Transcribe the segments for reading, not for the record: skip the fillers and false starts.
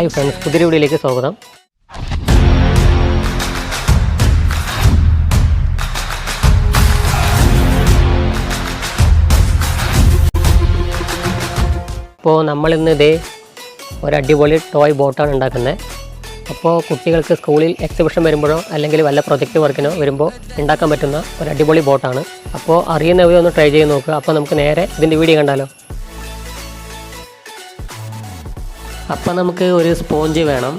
Hi friends, പുതിയ വീഡിയോയിലേക്ക് സ്വാഗതം. അപ്പോൾ നമ്മളിന്ന് ഒരു അടിപൊളി ടോയ് ബോട്ടാണ് ഉണ്ടാക്കുന്നത്. അപ്പോൾ കുട്ടികൾക്ക് സ്കൂളിൽ എക്സിബിഷൻ വരുമ്പോഴോ അല്ലെങ്കിൽ വല്ല പ്രൊജക്റ്റ് വർക്കിനോ വരുമ്പോൾ ഉണ്ടാക്കാൻ പറ്റുന്ന ഒരു അടിപൊളി ബോട്ടാണ്. അപ്പോൾ അറിയുന്നവരൊന്ന് ട്രൈ ചെയ്ത് നോക്കുക. അപ്പോൾ നമുക്ക് നേരെ ഇതിൻ്റെ വീഡിയോ കണ്ടാലോ. അപ്പോൾ നമുക്ക് ഒരു സ്പോഞ്ച് വേണം.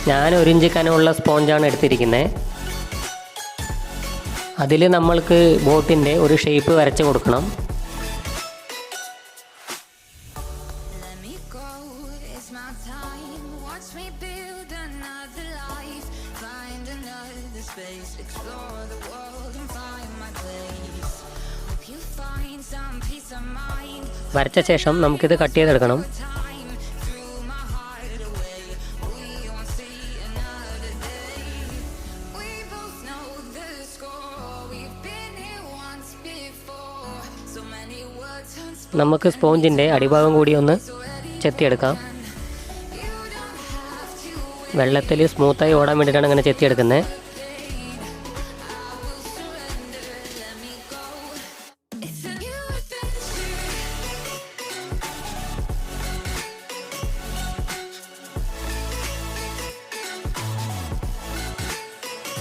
ഞാൻ 1 ഇഞ്ച് കനമുള്ള സ്പോഞ്ചാണ് എടുത്തിരിക്കുന്നത്. അതിൽ നമ്മൾക്ക് ബോട്ടിൻ്റെ ഒരു ഷേപ്പ് വരച്ച് കൊടുക്കണം. വരച്ച ശേഷം നമുക്കിത് കട്ട് ചെയ്തെടുക്കണം. നമുക്ക് സ്പോഞ്ചിൻ്റെ അടിഭാഗം കൂടി ഒന്ന് ചെത്തിയെടുക്കാം. വെള്ളത്തിൽ സ്മൂത്തായി ഓടാൻ വേണ്ടിയിട്ടാണ് അങ്ങനെ ചെത്തിയെടുക്കുന്നത്.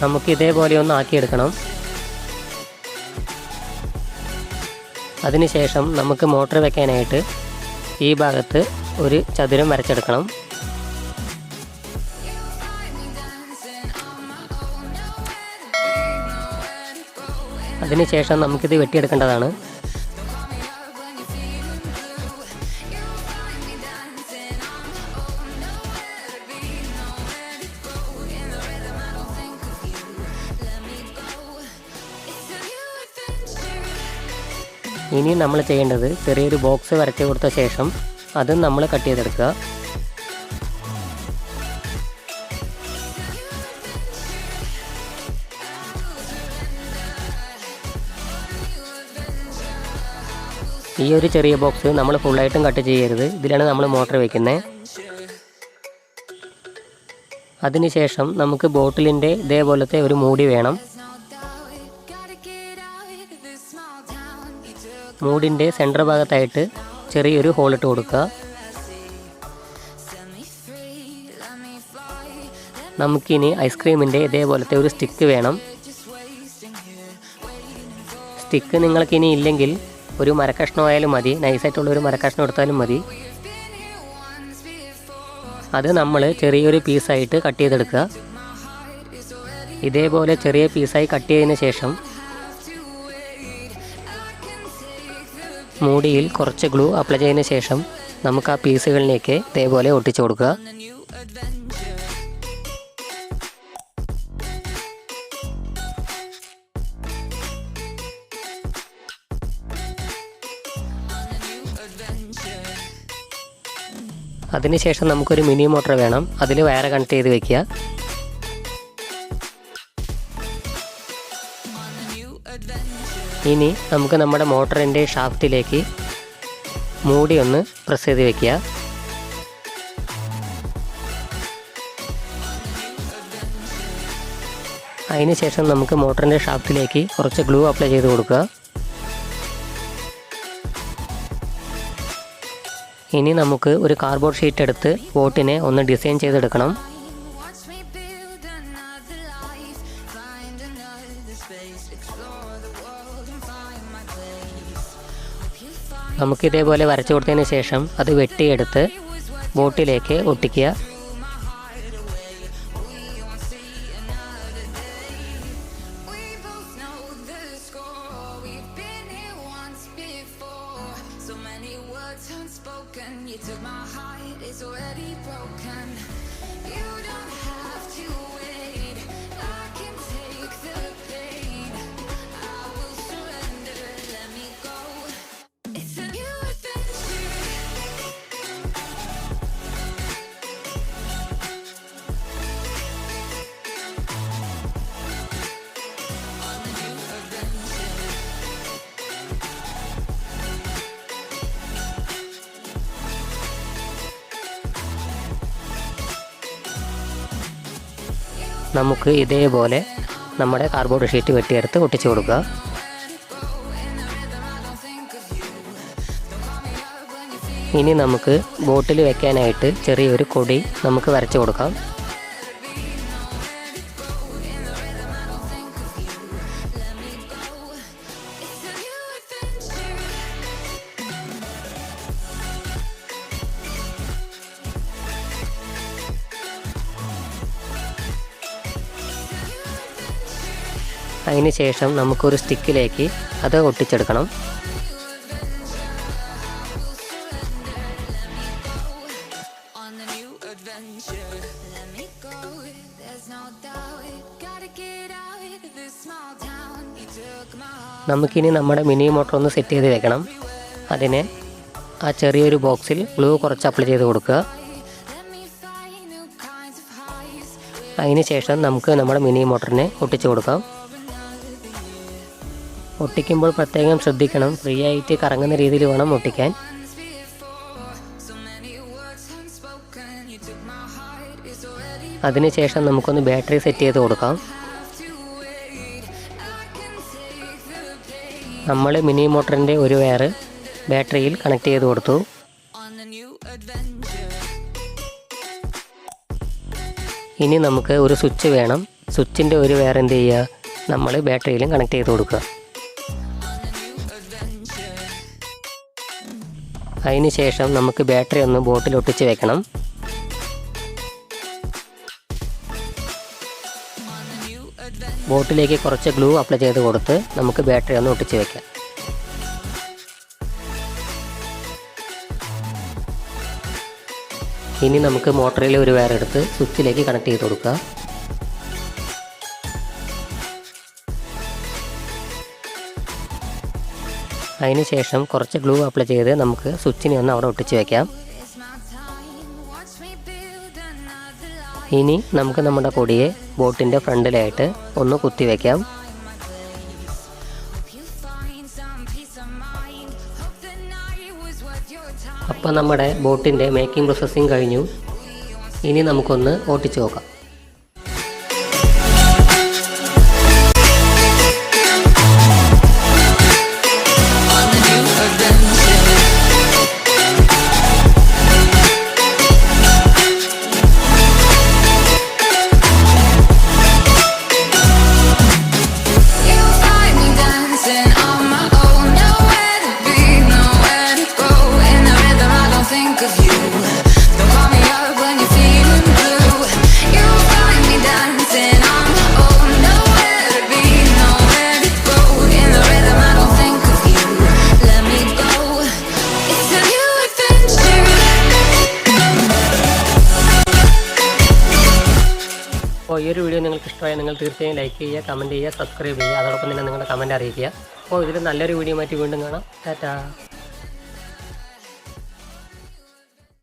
നമുക്ക് ഇതേപോലെ ഒന്ന് ആക്കിയെടുക്കണം. അതിനുശേഷം നമുക്ക് മോട്ടർ വെക്കാനായിട്ട് ഈ ഭാഗത്ത് ഒരു ചതുരം വരച്ചെടുക്കണം. അതിനുശേഷം നമുക്കിത് വെട്ടിയെടുക്കേണ്ടതാണ്. ഇനി നമ്മൾ ചെയ്യേണ്ടത് ചെറിയൊരു ബോക്സ് വരച്ച് കൊടുത്ത ശേഷം അതും നമ്മൾ കട്ട് ചെയ്തെടുക്കുക. ഈ ഒരു ചെറിയ ബോക്സ് നമ്മൾ ഫുള്ളായിട്ടും കട്ട് ചെയ്യരുത്. ഇതിലാണ് നമ്മൾ മോട്ടർ വയ്ക്കുന്നത്. അതിനുശേഷം നമുക്ക് ബോട്ടിലിൻ്റെ ഇതേപോലത്തെ ഒരു മൂടി വേണം. മൂടിൻ്റെ സെൻറ്റർ ഭാഗത്തായിട്ട് ചെറിയൊരു ഹോളിട്ട് കൊടുക്കുക. നമുക്കിനി ഐസ്ക്രീമിൻ്റെ ഇതേപോലത്തെ ഒരു സ്റ്റിക്ക് വേണം. സ്റ്റിക്ക് നിങ്ങൾക്കിനി ഇല്ലെങ്കിൽ ഒരു മരക്കഷ്ണമായാലും മതി, നൈസായിട്ടുള്ള ഒരു മരക്കഷ്ണം എടുത്താലും മതി. അത് നമ്മൾ ചെറിയൊരു പീസായിട്ട് കട്ട് ചെയ്തെടുക്കുക. ഇതേപോലെ ചെറിയ പീസായി കട്ട് ചെയ്തതിന് ശേഷം മൂടിയിൽ കുറച്ച് ഗ്ലൂ അപ്ലൈ ചെയ്തതിന് ശേഷം നമുക്ക് ആ പീസുകളിലേക്ക് ഇതേപോലെ ഒട്ടിച്ചു കൊടുക്കുക. അതിനുശേഷം നമുക്കൊരു മിനി മോട്ടർ വേണം. അതിൽ വയർ കണക്ട് ചെയ്ത് വയ്ക്കുക. ഇനി നമുക്ക് നമ്മുടെ മോട്ടറിൻ്റെ ഷാഫ്റ്റിലേക്ക് മൂടി ഒന്ന് പ്രസ് ചെയ്ത് വയ്ക്കുക. അതിനുശേഷം നമുക്ക് മോട്ടറിൻ്റെ ഷാഫ്റ്റിലേക്ക് കുറച്ച് ഗ്ലൂ അപ്ലൈ ചെയ്ത് കൊടുക്കുക. ഇനി നമുക്ക് ഒരു കാർഡ്ബോർഡ് ഷീറ്റ് എടുത്ത് ബോട്ടിനെ ഒന്ന് ഡിസൈൻ ചെയ്തെടുക്കണം. നമുക്കിതേപോലെ വരച്ചു കൊടുത്തതിന് ശേഷം അത് വെട്ടിയെടുത്ത് ബോട്ടിലേക്ക് ഒട്ടിക്കുക. നമുക്ക് ഇതേപോലെ നമ്മുടെ കാർഡ്ബോർഡ് ഷീറ്റ് വെട്ടിയെടുത്ത് ഒട്ടിച്ചു കൊടുക്കുക. ഇനി നമുക്ക് ബോട്ടിൽ വെക്കാനായിട്ട് ചെറിയൊരു കൊടി നമുക്ക് വരച്ചു കൊടുക്കാം. അതിന് ശേഷം നമുക്കൊരു സ്റ്റിക്കിലേക്ക് അത് ഒട്ടിച്ചെടുക്കണം. നമുക്കിനി നമ്മുടെ മിനി മോട്ടർ ഒന്ന് സെറ്റ് ചെയ്ത് വെക്കണം. അതിന് ആ ചെറിയൊരു ബോക്സിൽ ഗ്ലൂ കുറച്ച് അപ്ലൈ ചെയ്ത് കൊടുക്കുക. അതിന് ശേഷം നമുക്ക് നമ്മുടെ മിനി മോട്ടറിനെ ഒട്ടിച്ചു കൊടുക്കാം. ഒട്ടിക്കുമ്പോൾ പ്രത്യേകം ശ്രദ്ധിക്കണം, ഫ്രീ ആയിട്ട് കറങ്ങുന്ന രീതിയിൽ വേണം ഒട്ടിക്കാൻ. അതിനുശേഷം നമുക്കൊന്ന് ബാറ്ററി സെറ്റ് ചെയ്ത് കൊടുക്കാം. നമ്മൾ മിനി മോട്ടറിൻ്റെ ഒരു വയർ ബാറ്ററിയിൽ കണക്ട് ചെയ്ത് കൊടുത്തു. ഇനി നമുക്ക് ഒരു സ്വിച്ച് വേണം. സ്വിച്ചിൻ്റെ ഒരു വയർ എന്ത് ചെയ്യുക, നമ്മൾ ബാറ്ററിയിലും കണക്ട് ചെയ്ത് കൊടുക്കുക. അതിന് ശേഷം നമുക്ക് ബാറ്ററി ഒന്ന് ബോട്ടിൽ ഒട്ടിച്ച് വെക്കണം. ബോട്ടിലേക്ക് കുറച്ച് ഗ്ലൂ അപ്ലൈ ചെയ്ത് കൊടുത്ത് നമുക്ക് ബാറ്ററി ഒന്ന് ഒട്ടിച്ച് വെക്കാം. ഇനി നമുക്ക് മോട്ടറിൽ ഒരു വയർ എടുത്ത് സ്വിച്ചിലേക്ക് കണക്ട് ചെയ്ത് കൊടുക്കുക. അതിന് ശേഷം കുറച്ച് ഗ്ലൂ അപ്ലൈ ചെയ്ത് നമുക്ക് സ്വിച്ചിനെ ഒന്ന് അവിടെ ഒട്ടിച്ച് വയ്ക്കാം. ഇനി നമുക്ക് നമ്മുടെ കൊടിയെ ബോട്ടിൻ്റെ ഫ്രണ്ടിലായിട്ട് ഒന്ന് കുത്തി വയ്ക്കാം. അപ്പോൾ നമ്മുടെ ബോട്ടിൻ്റെ മേക്കിംഗ് പ്രോസസ്സിങ് കഴിഞ്ഞു. ഇനി നമുക്കൊന്ന് ഓട്ടിച്ച് നോക്കാം. അപ്പോൾ ഈ ഒരു വീഡിയോ നിങ്ങൾക്ക് ഇഷ്ടമായാൽ നിങ്ങൾ തീർച്ചയായും ലൈക്ക് ചെയ്യുക, കമൻറ്റ് ചെയ്യുക, സബ്സ്ക്രൈബ് ചെയ്യുക. അതോടൊപ്പം തന്നെ നിങ്ങളുടെ കമൻറ്റ് അറിയിക്കുക. അപ്പോൾ ഇതിൽ നല്ലൊരു വീഡിയോ ആയിട്ട് വീണ്ടും കാണാം. ടാറ്റാ.